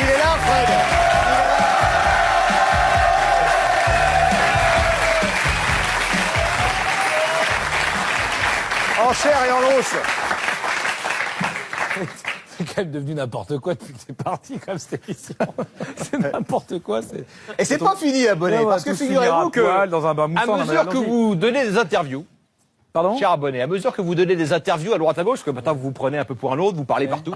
Il est là, Fred. En chair et en l'os. C'est quand même devenu n'importe quoi depuis que t'es parti, comme cette émission. C'est n'importe quoi. Et c'est pas fini, abonné, parce que figurez-vous que, dans un bain moussant, à mesure que vous donnez des interviews, Pardon cher abonné, à mesure que vous donnez des interviews à droite à gauche, parce que maintenant vous vous prenez un peu pour un autre, vous parlez partout.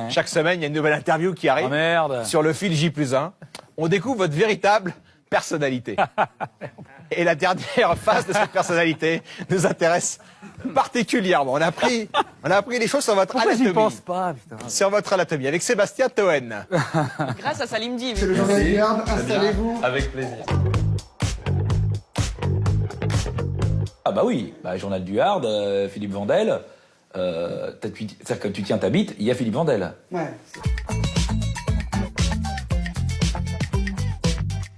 Chaque semaine, il y a une nouvelle interview qui arrive. Oh merde. Sur le fil J+1. On découvre votre véritable personnalité. Et la dernière phase de cette personnalité nous intéresse particulièrement. On a appris les choses sur votre Pourquoi j'y anatomie. pense pas, putain. Sur votre anatomie, avec Sébastien Toen. Grâce à Salim Dib. C'est le journal du Garde, installez-vous. Avec plaisir. Ah bah oui, Journal du Hard, Philippe Vandel. C'est-à-dire que tu tiens ta bite, il y a Philippe Vandel. Ouais.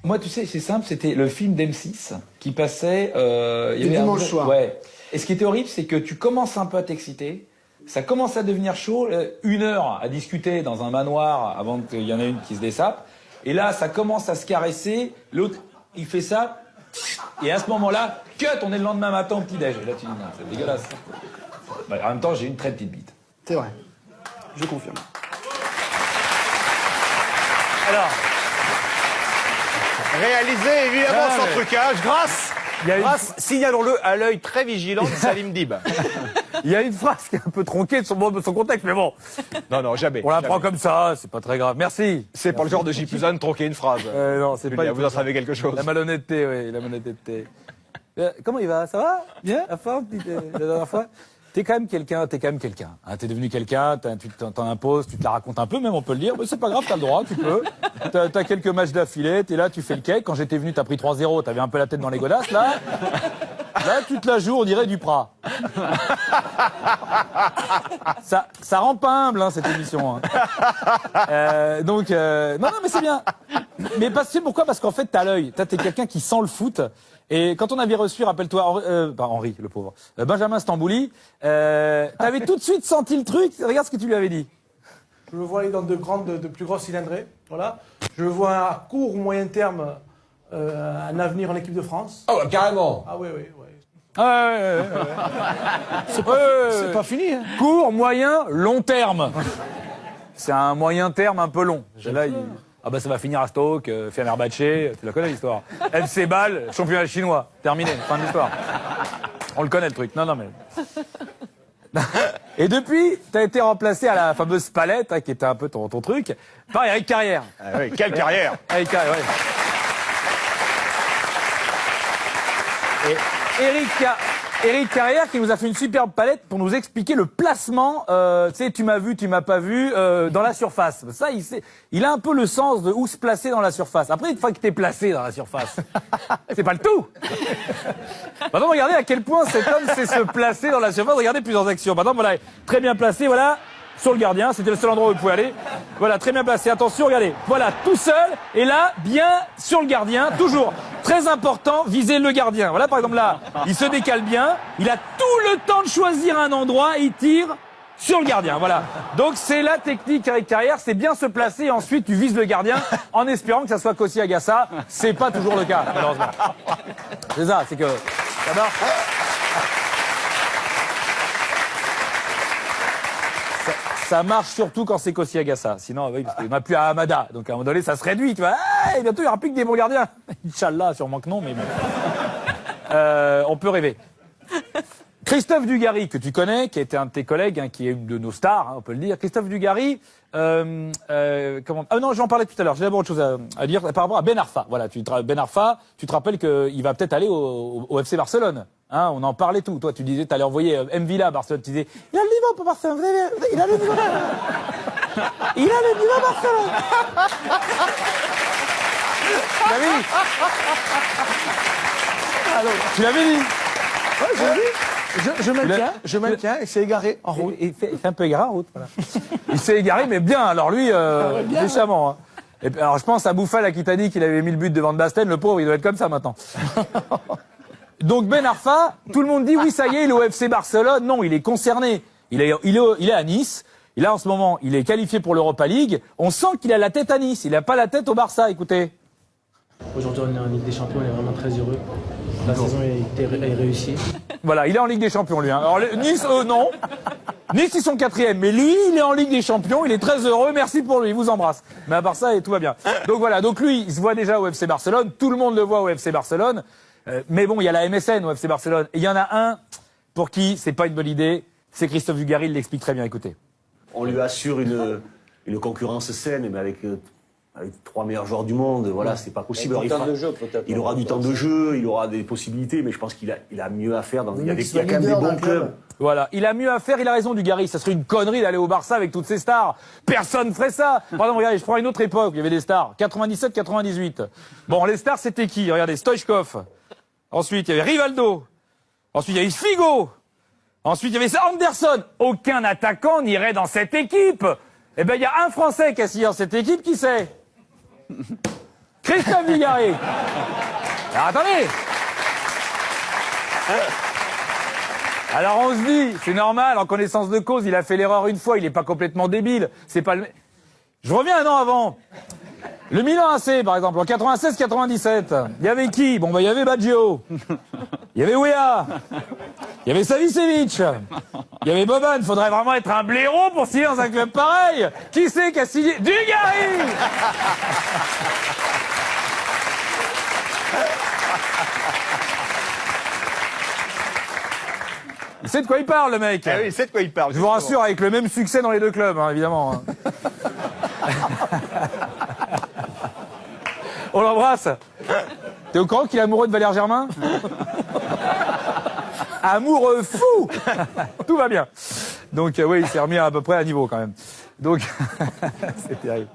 Moi, tu sais, c'est simple, c'était le film d'M6 qui passait... il y avait dimanche soir. Ouais. Et ce qui était horrible, c'est que tu commences un peu à t'exciter, ça commence à devenir chaud, 1 heure à discuter dans un manoir avant qu'il y en ait une qui se dessape, et là, ça commence à se caresser, l'autre, il fait ça, et à ce moment-là, cut, on est le lendemain matin au petit-déj. Et là, tu dis, non, c'est dégueulasse. En même temps, j'ai une très petite bite. C'est vrai. Je confirme. Alors, réalisé évidemment Ah, sans mais- trucage, grâce, signalons-le, à l'œil très vigilant de Salim Dib. Il y a une phrase qui est un peu tronquée de son contexte, mais bon, Non, jamais. on la jamais. prend comme ça, c'est pas très grave. Merci. C'est pas le genre de J+1 de troquer une phrase. Non, c'est pas... Julia, vous en savez quelque chose. La malhonnêteté, oui, la malhonnêteté. Comment il va? Ça va? Bien? La forme? La dernière fois? T'es quand même quelqu'un, hein. T'es devenu quelqu'un, tu t'en imposes, tu te la racontes un peu, même on peut le dire, mais c'est pas grave, t'as le droit, tu peux. T'as quelques matchs d'affilée, t'es là, tu fais le cake. Quand j'étais venu, t'as pris 3-0, t'avais un peu la tête dans les godasses, là. Là, tu te la joues, on dirait du Prat. Ça rend pas humble, hein, cette émission. Hein. Non, mais c'est bien. Mais tu sais pourquoi? Parce qu'en fait, t'as l'œil. T'es quelqu'un qui sent le foot. Et quand on avait reçu, rappelle-toi, Henri, le pauvre, Benjamin Stambouli, t'avais tout de suite senti le truc. Regarde ce que tu lui avais dit. Je le vois aller dans de plus grosses cylindrées. Voilà. Je le vois à court ou moyen terme un avenir en équipe de France. Oh, carrément. Ah oui, oui, oui. C'est pas fini. Hein. Court, moyen, long terme. C'est un moyen terme un peu long. Là, ah bah ça va finir à Stoke, Fenerbahçe, tu la connais l'histoire. FC Bâle, championnat chinois. Terminé, fin de l'histoire. On le connaît le truc. Non, mais... Et depuis, t'as été remplacé à la fameuse palette, hein, qui était un peu ton truc, par Eric Carrière. Ah oui, quelle carrière. Eric Carrière, ouais. Et Eric Carrière qui nous a fait une superbe palette pour nous expliquer le placement, tu sais, tu m'as vu, tu m'as pas vu, dans la surface. Ça, il a un peu le sens de où se placer dans la surface. Après, une fois que t'es placé dans la surface, c'est pas le tout. Maintenant, regardez à quel point cet homme sait se placer dans la surface. Regardez plusieurs actions. Maintenant, voilà, très bien placé, voilà. Sur le gardien, c'était le seul endroit où il pouvait aller. Voilà, très bien placé. Attention, regardez. Voilà, tout seul. Et là, bien sur le gardien. Toujours. Très important, viser le gardien. Voilà, par exemple, là, il se décale bien. Il a tout le temps de choisir un endroit et il tire sur le gardien. Voilà. Donc, c'est la technique avec Carrière. C'est bien se placer et ensuite, tu vises le gardien en espérant que ça soit Kossi Agassa. C'est pas toujours le cas, malheureusement. C'est ça, c'est que ça marche. Ça marche surtout quand c'est Kossi Agassa. Sinon, oui, parce qu'il n'y en a plus à Hamada. Donc, à un moment donné, ça se réduit, tu vois. Hey, bientôt, il n'y aura plus que des bons gardiens. Inch'Allah, sûrement que non, mais bon. On peut rêver. Christophe Dugarry, que tu connais, qui était un de tes collègues, hein, qui est une de nos stars, hein, on peut le dire. Christophe Dugarry, comment... Ah non, j'en parlais tout à l'heure. J'ai d'abord autre chose à dire par rapport à Ben Arfa. Voilà, Ben Arfa, tu te rappelles qu'il va peut-être aller au FC Barcelone. Hein, on en parlait tout. Toi, tu disais, t'allais envoyer M. Villa à Barcelone. Tu disais, il a le niveau pour Barcelone. Il a le niveau. Il a le niveau Barcelone. Tu l'avais dit. Alors, tu l'avais dit. Ouais, j'ai dit. Je maintiens, et c'est égaré en route. Il fait un peu égaré en route. Voilà. Il s'est égaré, mais bien. Alors lui, méchamment. Hein. Et puis, alors je pense à Bouffal qui t'a dit qu'il avait mis le but devant de Basten. Le pauvre, il doit être comme ça maintenant. Donc Ben Arfa, tout le monde dit oui, ça y est, il est au FC Barcelone. Non, il est concerné. Il est à Nice. Et là, en ce moment, il est qualifié pour l'Europa League. On sent qu'il a la tête à Nice. Il n'a pas la tête au Barça, écoutez. Aujourd'hui, on est en Ligue des Champions, on est vraiment très heureux. La saison est réussie. Voilà, il est en Ligue des Champions, lui. Hein. Alors, Nice, non. Nice, ils sont 4e. Mais lui, il est en Ligue des Champions. Il est très heureux. Merci pour lui. Il vous embrasse. Mais à part ça, et tout va bien. Donc voilà. Donc lui, il se voit déjà au FC Barcelone. Tout le monde le voit au FC Barcelone. Mais bon, il y a la MSN au FC Barcelone. Et il y en a un pour qui c'est pas une bonne idée. C'est Christophe Dugarry. Il l'explique très bien. Écoutez. On lui assure une concurrence saine, mais avec 3 meilleurs joueurs du monde, voilà, c'est pas possible. Alors, il aura du temps de jeu, il aura des possibilités, mais je pense qu'il a mieux à faire. Il y a quand même des bons clubs. Voilà, il a mieux à faire, il a raison Dugarry. Ça serait une connerie d'aller au Barça avec toutes ces stars. Personne ferait ça. Pardon, regardez, je prends une autre époque, il y avait des stars. 97, 98. Bon, les stars, c'était qui? Regardez, Stoichkov. Ensuite, il y avait Rivaldo. Ensuite, il y avait Figo. Ensuite, il y avait Anderson. Aucun attaquant n'irait dans cette équipe. Eh ben, il y a un Français qui a signé dans cette équipe, qui c'est? Christophe Dugarry. Alors, attendez. Alors on se dit, c'est normal, en connaissance de cause, il a fait l'erreur une fois, il n'est pas complètement débile. C'est pas le... Je reviens un an avant. Le Milan AC, par exemple, en 96-97. Il y avait qui? Bon, bah, il y avait Baggio. Il y avait Weah. Il y avait Savicevic. Il y avait Boban. Faudrait vraiment être un blaireau pour signer dans un club pareil. Qui c'est qui a signé? Dugarry! Il sait de quoi il parle, le mec. Ah oui, il sait de quoi il parle. Je vous rassure, avec le même succès dans les deux clubs, hein, évidemment. Hein. On l'embrasse. T'es au courant qu'il est amoureux de Valère Germain? Amoureux fou. Tout va bien. Donc, oui, il s'est remis à peu près à niveau, quand même. Donc, c'est terrible.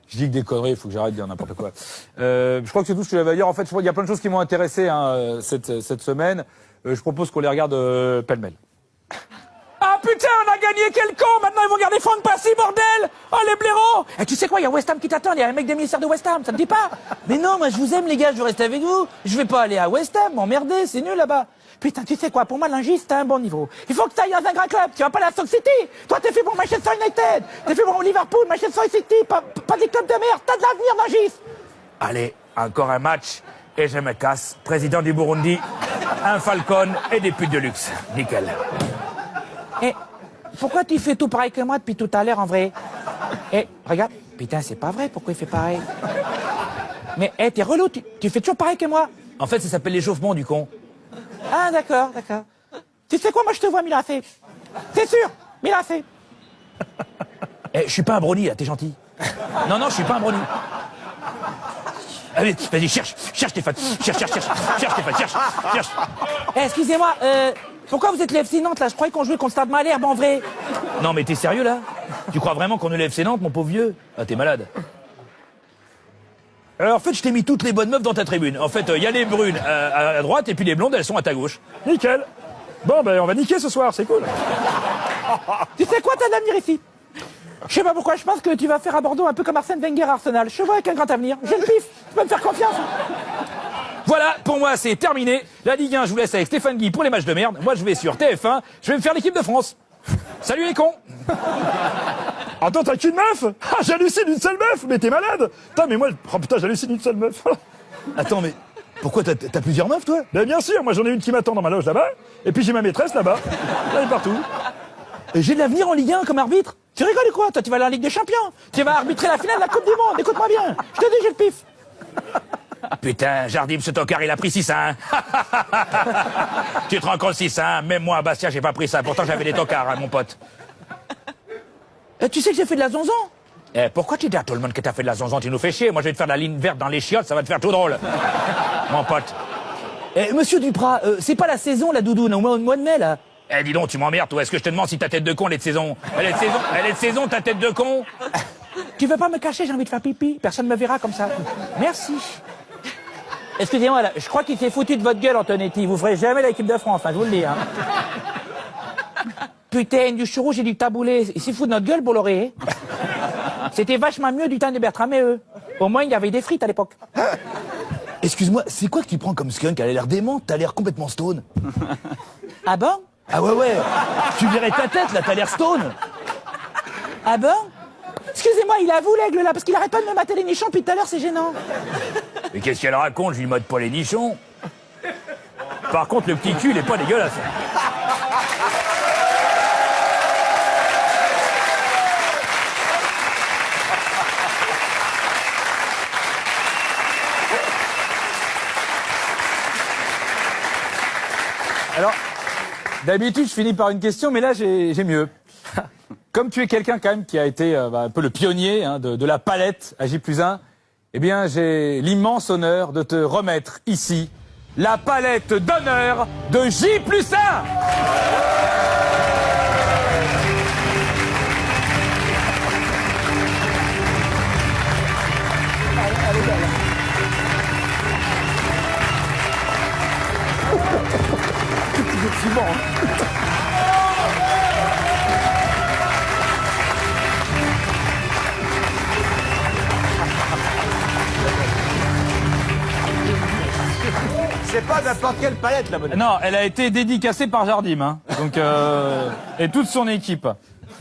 Je dis que des conneries, il faut que j'arrête de dire n'importe quoi. Je crois que c'est tout ce que j'avais à dire. En fait, il y a plein de choses qui m'ont intéressé hein, cette semaine. Je propose qu'on les regarde pêle-mêle. Ah putain, on a gagné, quel con! Maintenant ils vont regarder Franck Passy, bordel! Oh les blaireaux! Et tu sais quoi, il y a West Ham qui t'attend, il y a un mec des ministères de West Ham, ça te dit pas? Mais non, moi je vous aime les gars, je veux rester avec vous. Je vais pas aller à West Ham, m'emmerder, c'est nul là-bas. Putain, tu sais quoi, pour moi Lingis, t'as un bon niveau. Il faut que t'ailles dans un grand club, tu vas pas à la Stoke City. Toi t'es fait pour Manchester United, t'es fait pour Liverpool, Manchester City, pas des clubs de merde, t'as de l'avenir Lingis. Allez, encore un match. Et je me casse. Président du Burundi, un falcon et des putes de luxe. Nickel. Et pourquoi tu fais tout pareil que moi depuis tout à l'heure en vrai? Eh, regarde. Putain, c'est pas vrai, pourquoi il fait pareil? Mais, t'es relou, tu fais toujours pareil que moi. En fait, ça s'appelle l'échauffement du con. Ah, d'accord. Tu sais quoi, moi je te vois Milafé. C'est sûr, Milafé. Eh, je suis pas un brownie là, t'es gentil. Non, je suis pas un brownie. Allez, vas-y, cherche Stéphane. Cherche Stéphane, cherche. Excusez-moi, pourquoi vous êtes le FC Nantes là? Je croyais qu'on jouait contre Stade Malherbe en vrai. Non mais t'es sérieux là? Tu crois vraiment qu'on est le FC Nantes, mon pauvre vieux? Ah, t'es malade. Alors en fait, je t'ai mis toutes les bonnes meufs dans ta tribune. En fait, il y a les brunes à droite et puis les blondes, elles sont à ta gauche. Nickel. Bon, ben on va niquer ce soir, c'est cool. Tu sais quoi, t'as d'avenir ici? Je sais pas pourquoi, je pense que tu vas faire à Bordeaux un peu comme Arsène Wenger à Arsenal. Je te vois avec un grand avenir. J'ai le pif, tu peux me faire confiance. Voilà, pour moi, c'est terminé. La Ligue 1, je vous laisse avec Stéphane Guy pour les matchs de merde. Moi, je vais sur TF1, je vais me faire l'équipe de France. Salut les cons. Attends, t'as qu'une meuf? Ah, j'hallucine une seule meuf. Mais t'es malade. Putain, mais moi, oh putain, j'hallucine une seule meuf. Attends, mais pourquoi t'as plusieurs meufs, toi? Ben bien sûr, moi j'en ai une qui m'attend dans ma loge là-bas. Et puis j'ai ma maîtresse là-bas. Elle est partout. Et j'ai de l'avenir en Ligue 1 comme arbitre. Tu rigoles ou quoi? Toi, tu vas aller en Ligue des Champions. Tu vas arbitrer la finale de la Coupe du Monde. Écoute-moi bien. Je te dis, j'ai le pif. Putain, Jardim, ce tocard, il a pris 6-1. Tu te rends compte 6-1? Même moi, Bastien, j'ai pas pris ça. Pourtant, j'avais des tocards, hein, mon pote. Tu sais que j'ai fait de la zonzon? Pourquoi tu dis à tout le monde que t'as fait de la zonzon? Tu nous fais chier. Moi, je vais te faire de la ligne verte dans les chiottes. Ça va te faire tout drôle. Mon pote. Monsieur Duprat, c'est pas la saison, la doudoune, au mois de mai, là? Dis donc, tu m'emmerdes, toi. Est-ce que je te demande si ta tête de con, elle est de saison? Elle est de saison, ta tête de con? Tu veux pas me cacher, j'ai envie de faire pipi. Personne me verra comme ça. Merci. Excusez-moi, là, je crois qu'il s'est foutu de votre gueule, Antonetti. Vous ferez jamais l'équipe de France, hein, je vous le dis. Hein. Putain, du chou rouge et du taboulé. Il s'est foutu de notre gueule, Bolloré. C'était vachement mieux du temps de Bertrand et eux. Au moins, il y avait des frites à l'époque. Excuse-moi, c'est quoi que tu prends comme skunk? Elle a l'air démente, t'as l'air complètement stone. Ah bon? Ah ouais. Tu verrais ta tête, là, t'as l'air stone. Ah bon? Excusez-moi, il avoue l'aigle là, parce qu'il arrête pas de me mater les nichons depuis tout à l'heure, c'est gênant. Mais qu'est-ce qu'elle raconte? Je lui mate pas les nichons. Par contre, le petit cul, il est pas dégueulasse. Alors, d'habitude, je finis par une question, mais là, j'ai mieux. Comme tu es quelqu'un quand même qui a été un peu le pionnier hein, de la palette à J+1, eh bien, j'ai l'immense honneur de te remettre ici la palette d'honneur de J+1. C'est pas n'importe quelle palette, la bonne. Non, elle a été dédicacée par Jardim, hein. Donc, et toute son équipe.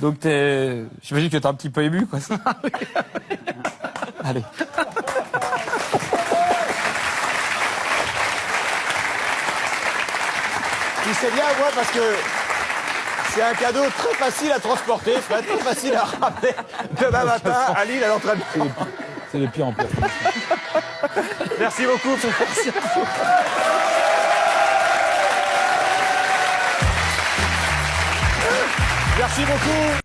Donc, j'imagine que t'es un petit peu ému, quoi. Allez. Tu sais bien, moi, parce que c'est un cadeau très facile à transporter, Fred, très facile à ramener demain matin à Lille à l'entraînement. C'est le pire en pire. Merci beaucoup. Merci. Merci beaucoup.